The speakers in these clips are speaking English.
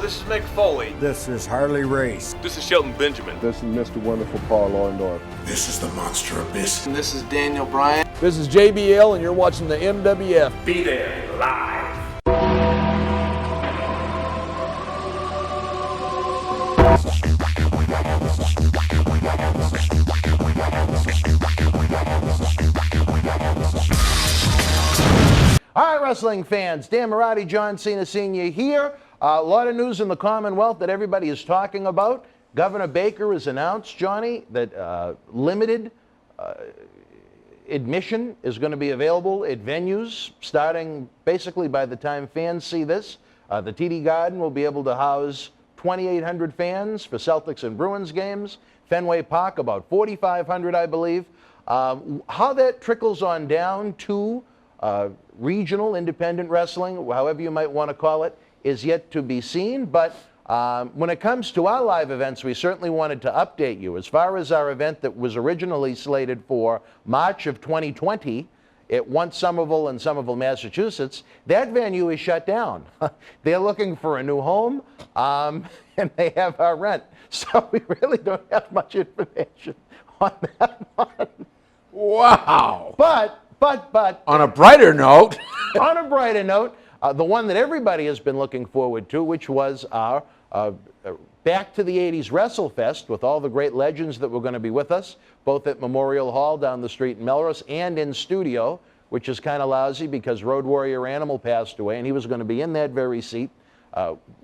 This is Mick Foley. This is Harley Race. This is Shelton Benjamin. This is Mr. Wonderful Paul Orndorff. This is the Monster Abyss. And this is Daniel Bryan. This is JBL, and you're watching the MWF. Be there, live. All right, wrestling fans, Dan Marty, John Cena Sr. here. A lot of news in the Commonwealth that everybody is talking about. Governor Baker has announced, Johnny, that limited admission is going to be available at venues starting basically by the time fans see this. The TD Garden will be able to house 2,800 fans for Celtics and Bruins games. Fenway Park, about 4,500, I believe. How that trickles on down to regional independent wrestling, however you might want to call it, is yet to be seen. But when it comes to our live events, we certainly wanted to update you. As far as our event that was originally slated for March of 2020 at Once Somerville in Somerville, Massachusetts, that venue is shut down. They're looking for a new home, and they have our rent. So we really don't have much information on that one. Wow. But on a brighter note, on a brighter note, the one that everybody has been looking forward to, which was our Back to the 80's WrestleFest with all the great legends that were going to be with us, both at Memorial Hall down the street in Melrose and in studio, which is kind of lousy because Road Warrior Animal passed away, and he was going to be in that very seat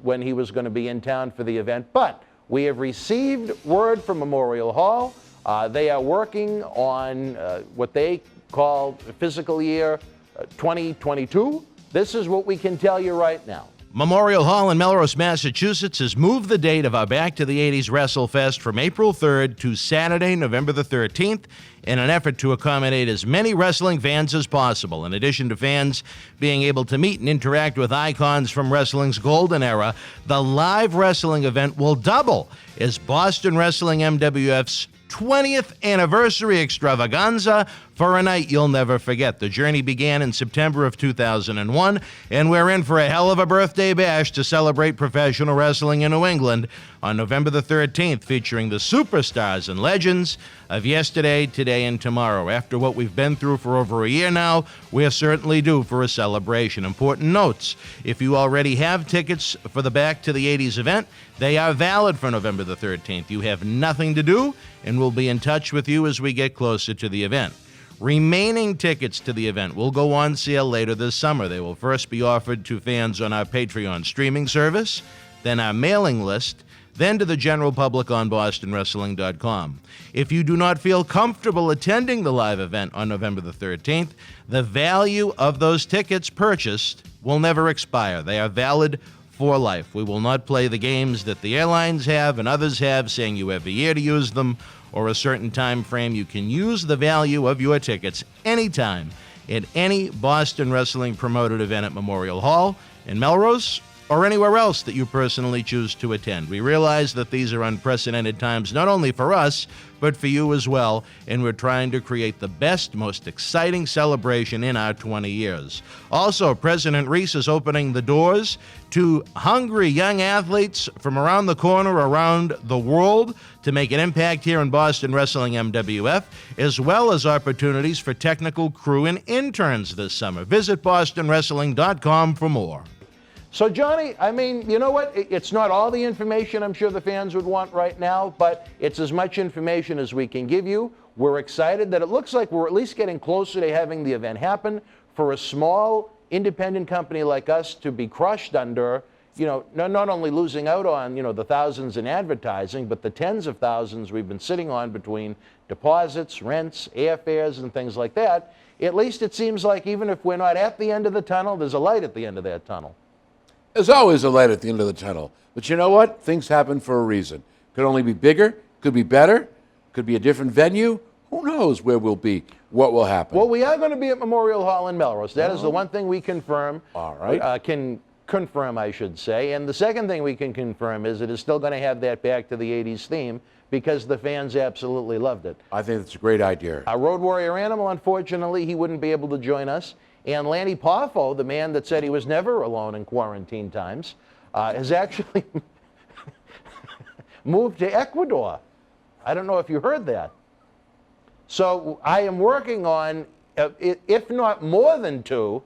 when he was going to be in town for the event. But we have received word from Memorial Hall. They are working on what they call fiscal year 2022. This is what we can tell you right now. Memorial Hall in Melrose, Massachusetts has moved the date of our Back to the 80's WrestleFest from April 3rd to Saturday, November the 13th, in an effort to accommodate as many wrestling fans as possible. In addition to fans being able to meet and interact with icons from wrestling's golden era, the live wrestling event will double as Boston Wrestling MWF's 20th anniversary extravaganza for a night you'll never forget. The journey began in September of 2001, and we're in for a hell of a birthday bash to celebrate professional wrestling in New England on November the 13th, featuring the superstars and legends of yesterday, today, and tomorrow. After what we've been through for over a year now, we're certainly due for a celebration. Important notes: if you already have tickets for the Back to the 80's event, they are valid for November the 13th. You have nothing to do, and we'll be in touch with you as we get closer to the event. Remaining tickets to the event will go on sale later this summer. They will first be offered to fans on our Patreon streaming service, then our mailing list, then to the general public on BostonWrestling.com. If you do not feel comfortable attending the live event on November the 13th, the value of those tickets purchased will never expire. They are valid for life. We will not play the games that the airlines have and others have, saying you have a year to use them or a certain time frame. You can use the value of your tickets anytime at any Boston Wrestling promoted event at Memorial Hall in Melrose or anywhere else that you personally choose to attend. We realize that these are unprecedented times, not only for us, but for you as well, and we're trying to create the best, most exciting celebration in our 20 years. Also, President Reese is opening the doors to hungry young athletes from around the corner, around the world, to make an impact here in Boston Wrestling MWF, as well as opportunities for technical crew and interns this summer. Visit BostonWrestling.com for more. So, Johnny, I mean, you know what? It's not all the information I'm sure the fans would want right now, but it's as much information as we can give you. We're excited that it looks like we're at least getting closer to having the event happen. For a small independent company like us to be crushed under, you know, not only losing out on, you know, the thousands in advertising, but the tens of thousands we've been sitting on between deposits, rents, airfares, and things like that, at least it seems like even if we're not at the end of the tunnel, there's a light at the end of that tunnel. there's always a light at the end of the tunnel. But you know what? Things happen for a reason. Could only be bigger, could be better, could be a different venue. Who knows where we'll be, what will happen? Well, we are going to be at Memorial Hall in Melrose. That is the one thing we confirm. All right. Can confirm, I should say. And the second thing we can confirm is it is still going to have that Back to the 80's theme because the fans absolutely loved it. I think it's a great idea. Our Road Warrior Animal, unfortunately, he wouldn't be able to join us. And Lanny Poffo, the man that said he was never alone in quarantine times, has actually moved to Ecuador. I don't know if you heard that. So I am working on, if not more than two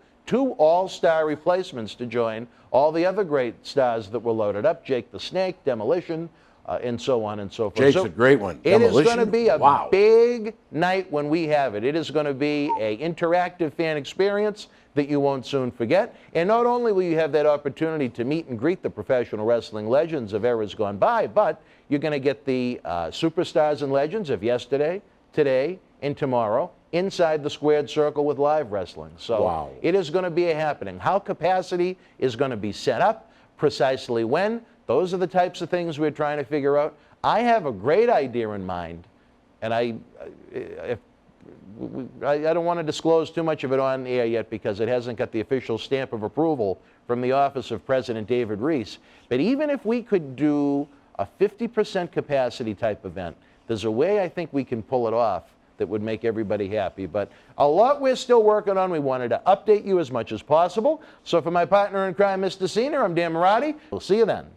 all-star replacements to join all the other great stars that were loaded up, Jake the Snake, Demolition, and so on and so forth. Jake's so a great one. It is Demolition? going to be a Wow. big night when we have it. It is going to be an interactive fan experience that you won't soon forget. And not only will you have that opportunity to meet and greet the professional wrestling legends of eras gone by, but you're going to get the superstars and legends of yesterday, today, and tomorrow inside the squared circle with live wrestling. So wow. It is going to be a happening. How capacity is going to be set up, precisely when, those are the types of things we're trying to figure out. I have a great idea in mind, and I don't want to disclose too much of it on air yet because it hasn't got the official stamp of approval from the office of President David Reese. But even if we could do a 50% capacity type event, there's a way I think we can pull it off that would make everybody happy. But a lot we're still working on. We wanted to update you as much as possible. So for my partner in crime, Mr. Cena, I'm Dan Marty. We'll see you then.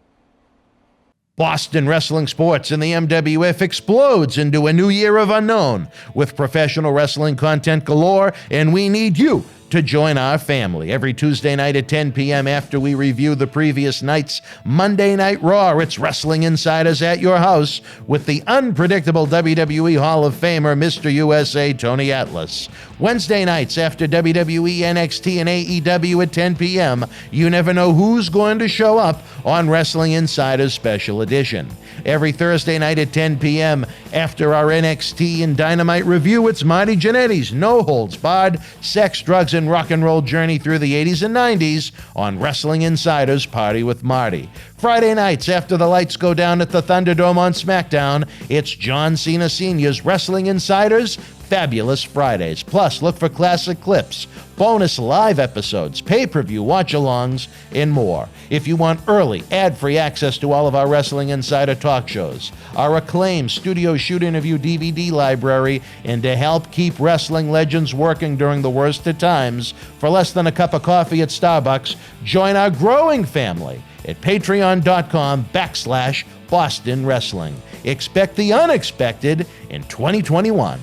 Boston wrestling sports and the MWF explodes into a new year of unknown with professional wrestling content galore, and we need you to join our family. Every Tuesday night at 10 p.m. after we review the previous night's Monday Night Raw, it's Wrestling Insiders at your house with the unpredictable WWE Hall of Famer, Mr. USA, Tony Atlas. Wednesday nights after WWE, NXT, and AEW at 10 p.m., you never know who's going to show up on Wrestling Insiders Special Edition. Every Thursday night at 10 p.m. after our NXT and Dynamite review, it's Marty Jannetty's No Holds Barred Sex, Drugs, and Rock and Roll journey through the 80s and 90s on Wrestling Insiders Party with Marty. Friday nights after the lights go down at the Thunderdome on SmackDown, it's John Cena Sr.'s Wrestling Insiders Fabulous Fridays. Plus, look for classic clips, bonus live episodes, pay-per-view watch-alongs, and more. If you want early, ad-free access to all of our Wrestling Insider talk shows, our acclaimed studio shoot interview DVD library, and to help keep wrestling legends working during the worst of times, for less than a cup of coffee at Starbucks, join our growing family at patreon.com/Boston Wrestling. Expect the unexpected in 2021.